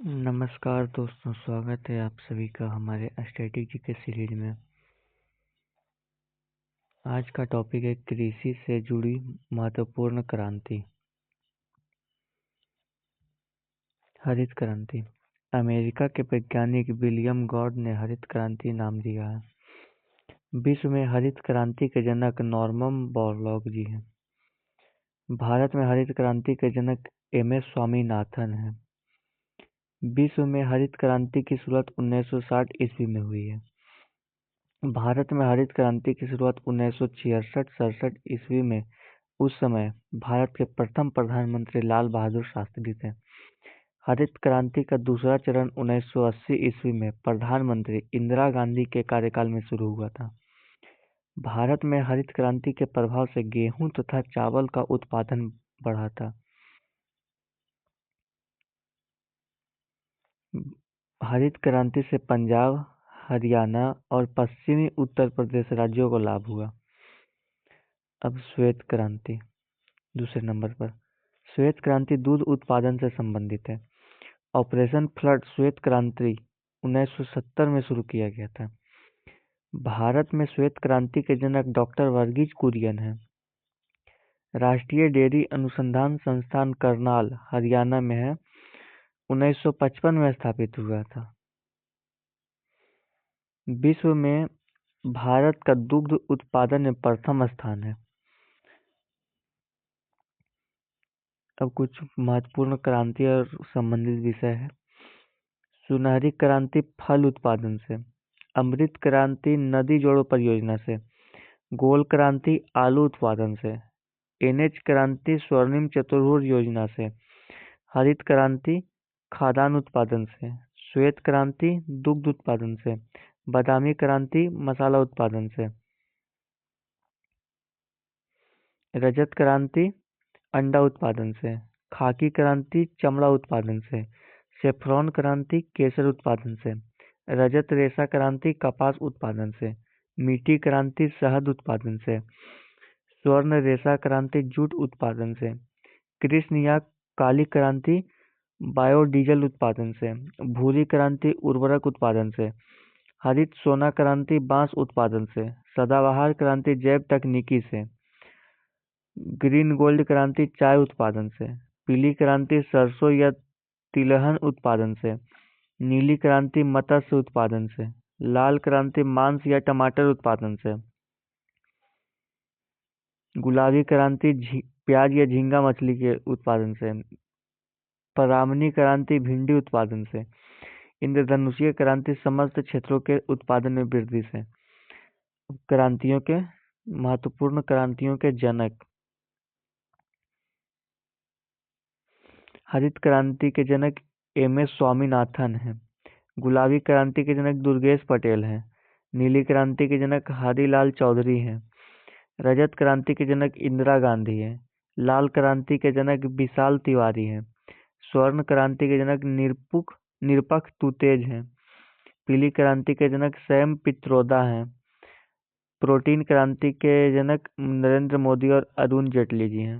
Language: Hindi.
नमस्कार दोस्तों, स्वागत है आप सभी का हमारे स्टैटिक जीके सीरीज में। आज का टॉपिक है कृषि से जुड़ी महत्वपूर्ण क्रांति। हरित क्रांति। अमेरिका के वैज्ञानिक विलियम गॉड ने हरित क्रांति नाम दिया है। विश्व में हरित क्रांति के जनक नॉर्मन बोरलॉग जी हैं। भारत में हरित क्रांति के जनक एम.एस. स्वामीनाथन हैं। विश्व में हरित क्रांति की शुरुआत 1960 ईस्वी में हुई है। भारत में हरित क्रांति की शुरुआत 1966-67 ईस्वी में उस समय भारत के प्रथम प्रधानमंत्री लाल बहादुर शास्त्री थे। हरित क्रांति का दूसरा चरण 1980 ईस्वी में प्रधानमंत्री इंदिरा गांधी के कार्यकाल में शुरू हुआ था। भारत में हरित क्रांति के प्रभाव से गेहूं तथा चावल का उत्पादन बढ़ा था। हरित क्रांति से पंजाब, हरियाणा और पश्चिमी उत्तर प्रदेश राज्यों को लाभ हुआ। अब श्वेत क्रांति दूसरे नंबर पर। श्वेत क्रांति दूध उत्पादन से संबंधित है। ऑपरेशन फ्लड श्वेत क्रांति 1970 में शुरू किया गया था। भारत में श्वेत क्रांति के जनक डॉक्टर वर्गीज कुरियन हैं। राष्ट्रीय डेयरी अनुसंधान संस्थान करनाल, हरियाणा में है। 1955 में स्थापित हुआ था। विश्व में भारत का दुग्ध उत्पादन में प्रथम स्थान है। अब कुछ महत्वपूर्ण क्रांति और संबंधित विषय है। सुनहरी क्रांति फल उत्पादन से, अमृत क्रांति नदी जोड़ो परियोजना से, गोल क्रांति आलू उत्पादन से, एनएच क्रांति स्वर्णिम चतुर्भुज योजना से, हरित क्रांति खाद्यान्न उत्पादन से, श्वेत क्रांति दुग्ध उत्पादन से, बादामी क्रांति मसाला उत्पादन से, रजत क्रांति अंडा उत्पादन से, खाकी क्रांति चमड़ा उत्पादन से, सेफ्रॉन क्रांति केसर उत्पादन से, रजत रेशा क्रांति कपास उत्पादन से, मीठी क्रांति शहद उत्पादन से, स्वर्ण रेशा क्रांति जूट उत्पादन से, कृष्ण या काली क्रांति बायोडीजल उत्पादन से, भूरी क्रांति उर्वरक उत्पादन से, हरित सोना क्रांति बांस उत्पादन से, सदाबहार क्रांति जैव तकनीकी से, ग्रीन गोल्ड क्रांति चाय उत्पादन से, पीली क्रांति सरसों या तिलहन उत्पादन से, नीली क्रांति मत्स्य उत्पादन से, लाल क्रांति मांस या टमाटर उत्पादन से, गुलाबी क्रांति प्याज या झींगा मछली के उत्पादन से, परामनी क्रांति भिंडी उत्पादन से, इंद्रधनुषीय क्रांति समस्त क्षेत्रों के उत्पादन में वृद्धि से। क्रांतियों के महत्वपूर्ण क्रांतियों के जनक। हरित क्रांति के जनक एम.एस. स्वामीनाथन हैं। गुलाबी क्रांति के जनक दुर्गेश पटेल हैं। नीली क्रांति के जनक हरिलाल चौधरी हैं। रजत क्रांति के जनक इंदिरा गांधी हैं। लाल क्रांति के जनक विशाल तिवारी हैं। स्वर्ण क्रांति के जनक निरपक्ष तुतेज हैं। पीली क्रांति के जनक सैम पित्रोदा हैं। प्रोटीन क्रांति के जनक नरेंद्र मोदी और अरुण जेटली जी हैं।